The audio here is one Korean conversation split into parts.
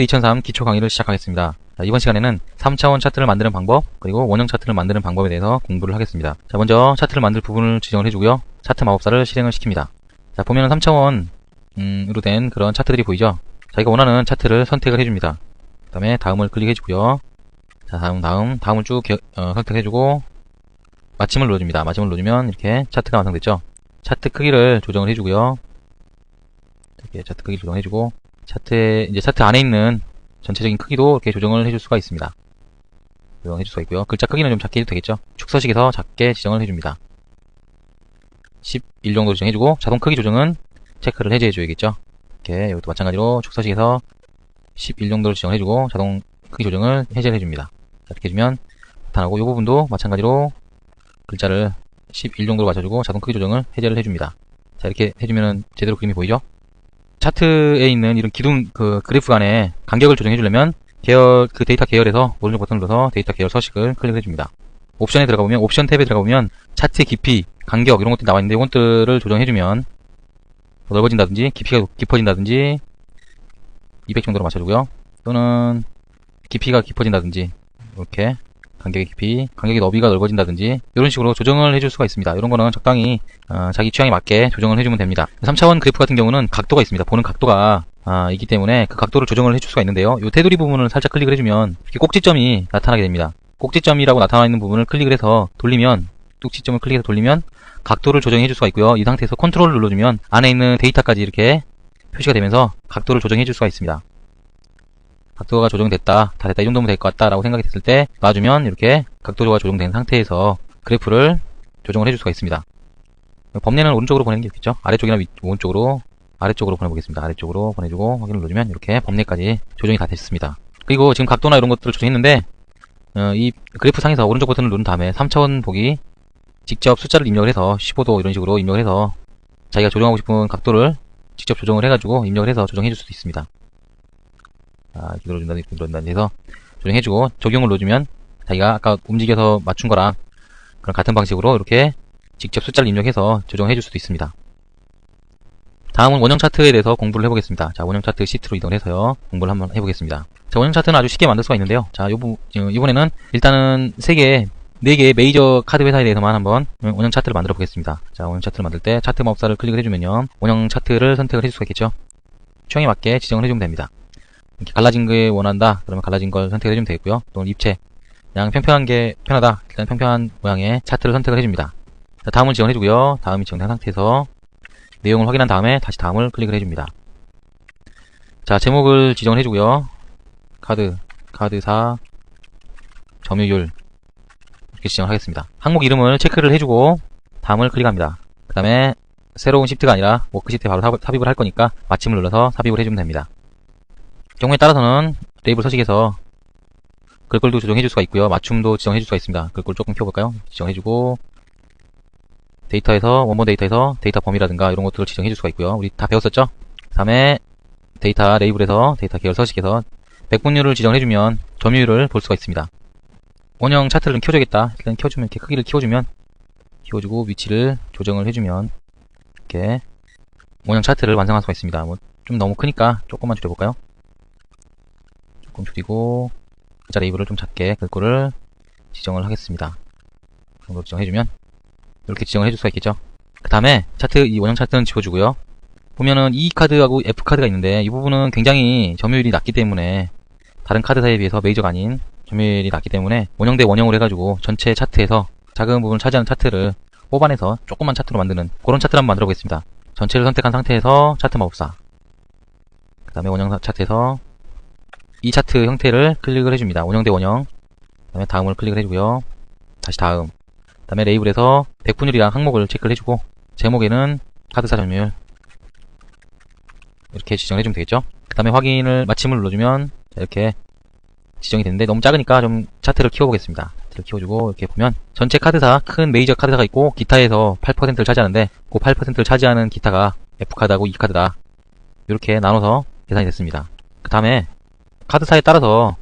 2003 기초 강의를 시작하겠습니다. 자, 이번 시간에는 3차원 차트를 만드는 방법, 그리고 원형 차트를 만드는 방법에 대해서 공부를 하겠습니다. 자, 먼저 차트를 만들 부분을 지정을 해주고요. 차트 마법사를 실행을 시킵니다. 자, 보면은 3차원으로 된 그런 차트들이 보이죠? 자기가 원하는 차트를 선택을 해줍니다. 그 다음에 다음을 클릭해주고요. 자, 다음을 쭉 선택해주고 마침을 눌러줍니다. 마침을 눌러주면 이렇게 차트가 완성됐죠? 차트 크기를 조정을 해주고요. 이렇게 차트 크기 조정해주고 차트 안에 있는 전체적인 크기도 이렇게 조정을 해줄 수가 있습니다. 조정해줄 수가 있고요. 글자 크기는 좀 작게 해도 되겠죠? 축서식에서 작게 지정을 해줍니다. 11 정도 지정해주고 자동 크기 조정은 체크를 해제해줘야겠죠? 이렇게 이것도 마찬가지로 축서식에서 11 정도를 지정해주고 자동 크기 조정을 해제를 해줍니다. 이렇게 해주면 나타나고 이 부분도 마찬가지로 글자를 11 정도로 맞춰주고 자동 크기 조정을 해제를 해줍니다. 자, 이렇게 해주면은 제대로 그림이 보이죠? 차트에 있는 이런 기둥 그래프 간의 간격을 조정해 주려면 데이터 계열에서 오른쪽 버튼을 눌러서 데이터 계열 서식을 클릭해 줍니다. 옵션에 들어가 보면 옵션 탭에 들어가 보면 차트 깊이, 간격 이런 것들이 나와 있는데 이것들을 조정해 주면 넓어진다든지 깊이가 깊어진다든지 200 정도로 맞춰 주고요. 또는 깊이가 깊어진다든지 이렇게 간격의 너비가 넓어진다든지 이런 식으로 조정을 해줄 수가 있습니다. 이런 거는 적당히 자기 취향에 맞게 조정을 해주면 됩니다. 3차원 그래프 같은 경우는 각도가 있습니다. 보는 각도가 있기 때문에 그 각도를 조정을 해줄 수가 있는데요. 이 테두리 부분을 살짝 클릭을 해주면 이렇게 꼭지점이 나타나게 됩니다. 꼭지점이라고 나타나 있는 부분을 클릭을 해서 돌리면 꼭지점을 클릭해서 돌리면 각도를 조정해 줄 수가 있고요. 이 상태에서 컨트롤을 눌러주면 안에 있는 데이터까지 이렇게 표시가 되면서 각도를 조정해 줄 수가 있습니다. 각도가 조정됐다, 다 됐다, 이 정도면 될 것 같다 라고 생각이 됐을 때 놔주면 이렇게 각도가 조정된 상태에서 그래프를 조정을 해줄 수가 있습니다. 범례는 오른쪽으로 보내는 게 좋겠죠? 아래쪽이나 오른쪽으로, 아래쪽으로 보내보겠습니다. 아래쪽으로 보내주고 확인을 눌러주면 이렇게 범례까지 조정이 다 됐습니다. 그리고 지금 각도나 이런 것들을 조정했는데 이 그래프 상에서 오른쪽 버튼을 누른 다음에 3차원 보기 직접 숫자를 입력을 해서 15도 이런 식으로 입력을 해서 자기가 조정하고 싶은 각도를 직접 조정을 해가지고 입력을 해서 조정해 줄 수도 있습니다. 이렇게 눌러준다 해서 조정해주고 적용을 넣어주면 자기가 아까 움직여서 맞춘 거랑 그런 같은 방식으로 이렇게 직접 숫자를 입력해서 조정해줄 수도 있습니다. 다음은 원형 차트에 대해서 공부를 해보겠습니다. 자, 원형 차트 시트로 이동을 해서요 공부를 한번 해보겠습니다. 자, 원형 차트는 아주 쉽게 만들 수가 있는데요. 자, 이번에는 일단은 4개의 메이저 카드 회사에 대해서만 한번 원형 차트를 만들어 보겠습니다. 자, 원형 차트를 만들 때 차트 마법사를 클릭을 해주면요 원형 차트를 선택을 해줄 수가 있겠죠. 취향에 맞게 지정을 해주면 됩니다. 이렇게 갈라진 게 원한다 그러면 갈라진 걸 선택을 해주면 되겠고요. 또는 입체 그냥 평평한 게 편하다 일단 평평한 모양의 차트를 선택을 해줍니다. 자, 다음을 지정을 해주고요. 다음이 지정된 상태에서 내용을 확인한 다음에 다시 다음을 클릭을 해줍니다. 자, 제목을 지정을 해주고요. 카드사 점유율 이렇게 지정을 하겠습니다. 항목 이름을 체크를 해주고 다음을 클릭합니다. 그 다음에 새로운 시트가 아니라 워크시트에 바로 삽입을 할 거니까 마침을 눌러서 삽입을 해주면 됩니다. 경우에 따라서는 레이블 서식에서 글꼴도 조정해줄 수가 있고요. 맞춤도 지정해줄 수가 있습니다. 글꼴 조금 키워볼까요? 지정해주고 원본 데이터에서 데이터 범위라든가 이런 것들을 지정해줄 수가 있고요. 우리 다 배웠었죠? 그 다음에 데이터 레이블에서 데이터 계열 서식에서 백분율을 지정해주면 점유율을 볼 수가 있습니다. 원형 차트를 좀 키워줘야겠다. 일단 키워주면 이렇게 크기를 키워주고 위치를 조정을 해주면 이렇게 원형 차트를 완성할 수가 있습니다. 좀 너무 크니까 조금만 줄여볼까요? 조금 줄이고 글자 레이블을 좀 작게 글꼴을 지정을 하겠습니다. 그 정도 지정해주면 이렇게 지정을 해줄 수가 있겠죠. 그 다음에 이 원형 차트는 지워주고요. 보면은 E 카드하고 F 카드가 있는데 이 부분은 굉장히 점유율이 낮기 때문에 다른 카드사에 비해서 메이저가 아닌 점유율이 낮기 때문에 원형 대 원형으로 해가지고 전체 차트에서 작은 부분을 차지하는 차트를 뽑아내서 조그만 차트로 만드는 그런 차트를 한번 만들어 보겠습니다. 전체를 선택한 상태에서 차트 마법사 그 다음에 원형 차트에서 이 차트 형태를 클릭을 해줍니다. 원형 대 원형 그 다음에 다음을 클릭을 해주고요. 다시 다음 그 다음에 레이블에서 백분율이랑 항목을 체크를 해주고 제목에는 카드사 점유율 이렇게 지정을 해주면 되겠죠. 그 다음에 마침을 눌러주면 이렇게 지정이 되는데 너무 작으니까 좀 차트를 키워보겠습니다. 차트를 키워주고 이렇게 보면 전체 카드사 큰 메이저 카드사가 있고 기타에서 8%를 차지하는데 그 8%를 차지하는 기타가 F카드하고 E카드다 이렇게 나눠서 계산이 됐습니다. 그 다음에 카드사에 따라서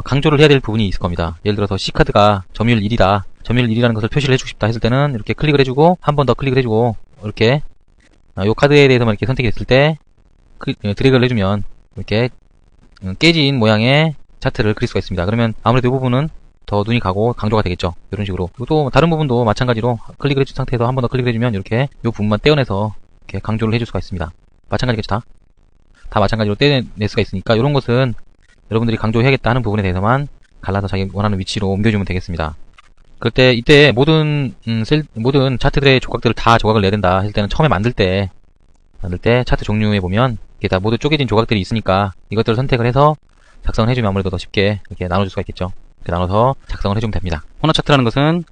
강조를 해야 될 부분이 있을 겁니다. 예를 들어서 C카드가 점유율 1이다. 점유율 1이라는 것을 표시를 해주고 싶다 했을 때는 이렇게 클릭을 해주고 한 번 더 클릭을 해주고 이렇게 이 카드에 대해서만 이렇게 선택이 됐을 때 드래그를 해주면 이렇게 깨진 모양의 차트를 그릴 수가 있습니다. 그러면 아무래도 이 부분은 더 눈이 가고 강조가 되겠죠. 이런 식으로. 또 다른 부분도 마찬가지로 클릭을 해준 상태에서 한 번 더 클릭을 해주면 이렇게 이 부분만 떼어내서 이렇게 강조를 해줄 수가 있습니다. 마찬가지겠죠. 다 마찬가지로 떼낼 수가 있으니까 이런 것은 여러분들이 강조해야겠다 하는 부분에 대해서만 갈라서 자기 원하는 위치로 옮겨주면 되겠습니다. 그럴 때 이때 모든 차트들의 조각들을 다 조각을 내야 된다 할 때는 처음에 만들 때 차트 종류에 보면 이게 다 모두 쪼개진 조각들이 있으니까 이것들을 선택을 해서 작성을 해주면 아무래도 더 쉽게 이렇게 나눠줄 수가 있겠죠. 이렇게 나눠서 작성을 해주면 됩니다. 혼합 차트라는 것은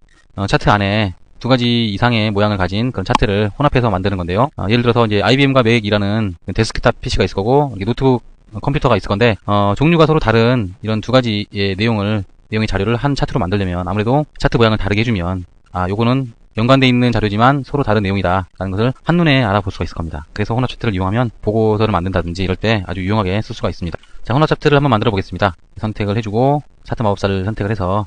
차트 안에 두 가지 이상의 모양을 가진 그런 차트를 혼합해서 만드는 건데요. 예를 들어서 이제 IBM과 맥이라는 데스크탑 PC가 있을 거고 노트북 컴퓨터가 있을 건데 종류가 서로 다른 이런 두 가지의 내용의 자료를 한 차트로 만들려면 아무래도 차트 모양을 다르게 해주면 요거는 연관되어 있는 자료지만 서로 다른 내용이다 라는 것을 한눈에 알아볼 수가 있을 겁니다. 그래서 혼합 차트를 이용하면 보고서를 만든다든지 이럴 때 아주 유용하게 쓸 수가 있습니다. 자, 혼합 차트를 한번 만들어 보겠습니다. 선택을 해주고 차트 마법사를 선택을 해서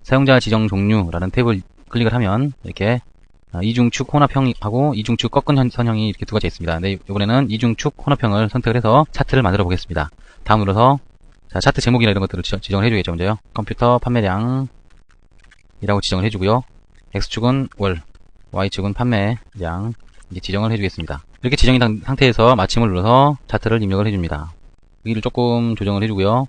사용자 지정 종류라는 탭을 클릭을 하면 이렇게 이중축 혼합형하고 이중축 꺾은 선형이 이렇게 두 가지 있습니다. 근데 이번에는 이중축 혼합형을 선택을 해서 차트를 만들어 보겠습니다. 다음 눌러서 자, 차트 제목이나 이런 것들을 지정을 해줘야죠. 먼저요. 컴퓨터 판매량이라고 지정을 해주고요. X축은 월, Y축은 판매량 이렇게 지정을 해주겠습니다. 이렇게 지정이 된 상태에서 마침을 눌러서 차트를 입력을 해줍니다. 여기를 조금 조정을 해주고요.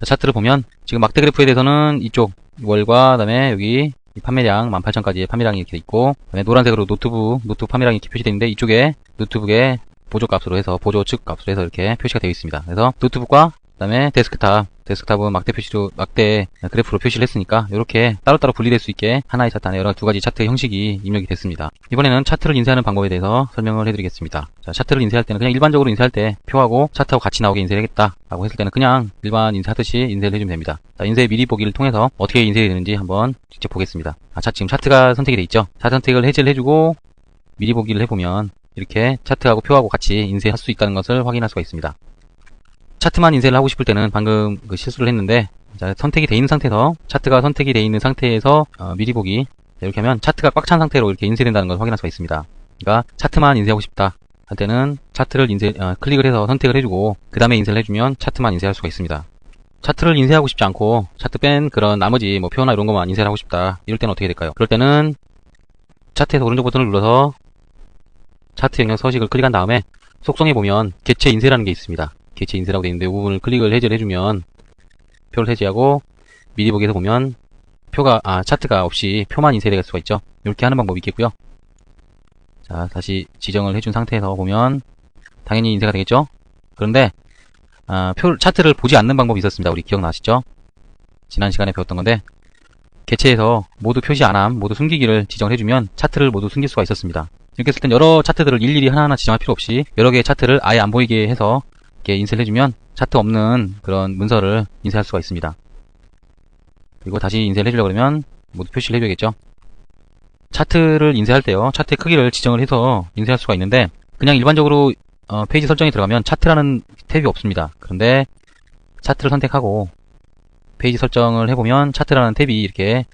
자, 차트를 보면 지금 막대 그래프에 대해서는 이쪽 월과 그다음에 여기 판매량 18,000까지의 판매량이 이렇게 있고 그다음에 노란색으로 노트북 판매량이 이렇게 표시되어 있는데 이쪽에 노트북의 보조값으로 해서 보조측 값으로 해서 이렇게 표시가 되어 있습니다. 그래서 노트북과 그다음에 데스크탑은 막대 그래프로 표시를 했으니까 이렇게 따로따로 분리될 수 있게 하나의 차트 안에 여러 두 가지 차트 형식이 입력이 됐습니다. 이번에는 차트를 인쇄하는 방법에 대해서 설명을 해드리겠습니다. 자, 차트를 인쇄할 때는 그냥 일반적으로 인쇄할 때 표하고 차트하고 같이 나오게 인쇄를 하겠다라고 했을 때는 그냥 일반 인쇄하듯이 인쇄를 해주면 됩니다. 자, 인쇄 미리 보기를 통해서 어떻게 인쇄가 되는지 한번 직접 보겠습니다. 지금 차트가 선택이 되어 있죠. 차트 선택을 해제를 해주고 미리 보기를 해보면 이렇게 차트하고 표하고 같이 인쇄할 수 있다는 것을 확인할 수가 있습니다. 차트만 인쇄를 하고 싶을 때는 방금 그 실수를 했는데 자, 선택이 되어 있는 상태에서 차트가 선택이 되어 있는 상태에서 미리 보기 이렇게 하면 차트가 꽉 찬 상태로 이렇게 인쇄된다는 걸 확인할 수가 있습니다. 그러니까 차트만 인쇄하고 싶다 할 때는 차트를 클릭을 해서 선택을 해주고 그 다음에 인쇄를 해주면 차트만 인쇄할 수가 있습니다. 차트를 인쇄하고 싶지 않고 차트 뺀 그런 나머지 뭐 표나 이런 것만 인쇄를 하고 싶다 이럴 때는 어떻게 될까요? 그럴 때는 차트에서 오른쪽 버튼을 눌러서 차트 영역 서식을 클릭한 다음에 속성에 보면 개체 인쇄라는 게 있습니다. 개체 인쇄라고 되어 있는데 이 부분을 클릭을 해제를 해주면 표를 해제하고 미리 보기에서 보면 차트가 없이 표만 인쇄될 수가 있죠. 이렇게 하는 방법이 있겠고요. 자, 다시 지정을 해준 상태에서 보면 당연히 인쇄가 되겠죠. 그런데 차트를 보지 않는 방법이 있었습니다. 우리 기억나시죠? 지난 시간에 배웠던 건데 개체에서 모두 표시 안함, 모두 숨기기를 지정을 해주면 차트를 모두 숨길 수가 있었습니다. 이렇게 했을 땐 여러 차트들을 일일이 하나하나 지정할 필요 없이 여러 개의 차트를 아예 안 보이게 해서 이렇게 인쇄를 해주면 차트 없는 그런 문서를 인쇄할 수가 있습니다. 그리고 다시 인쇄를 해주려고 그러면 모두 표시를 해줘야겠죠. 차트를 인쇄할 때요. 차트의 크기를 지정을 해서 인쇄할 수가 있는데 그냥 일반적으로 페이지 설정에 들어가면 차트라는 탭이 없습니다. 그런데 차트를 선택하고 페이지 설정을 해보면 차트라는 탭이 이렇게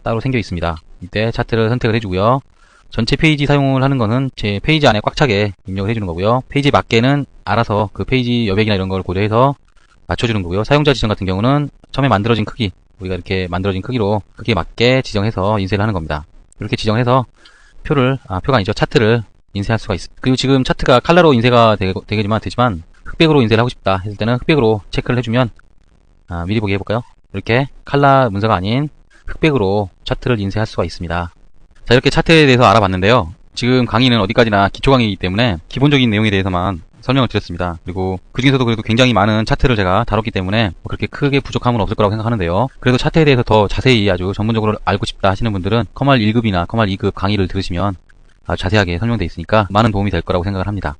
따로 생겨 있습니다. 이때 차트를 선택을 해주고요. 전체 페이지 사용을 하는 거는 제 페이지 안에 꽉 차게 입력을 해주는 거고요. 페이지에 맞게는 알아서 그 페이지 여백이나 이런 걸 고려해서 맞춰주는 거고요. 사용자 지정 같은 경우는 처음에 만들어진 크기, 우리가 이렇게 만들어진 크기로 크기에 맞게 지정해서 인쇄를 하는 겁니다. 이렇게 지정해서 표가 아니죠. 차트를 인쇄할 수가 있습니다. 그리고 지금 차트가 컬러로 인쇄가 되지만 흑백으로 인쇄를 하고 싶다 했을 때는 흑백으로 체크를 해주면 미리 보기 해볼까요? 이렇게 컬러 문서가 아닌 흑백으로 차트를 인쇄할 수가 있습니다. 자, 이렇게 차트에 대해서 알아봤는데요. 지금 강의는 어디까지나 기초 강의이기 때문에 기본적인 내용에 대해서만 설명을 드렸습니다. 그리고 그 중에서도 그래도 굉장히 많은 차트를 제가 다뤘기 때문에 그렇게 크게 부족함은 없을 거라고 생각하는데요. 그래도 차트에 대해서 더 자세히 아주 전문적으로 알고 싶다 하시는 분들은 커말 1급이나 커말 2급 강의를 들으시면 아주 자세하게 설명되어 있으니까 많은 도움이 될 거라고 생각을 합니다.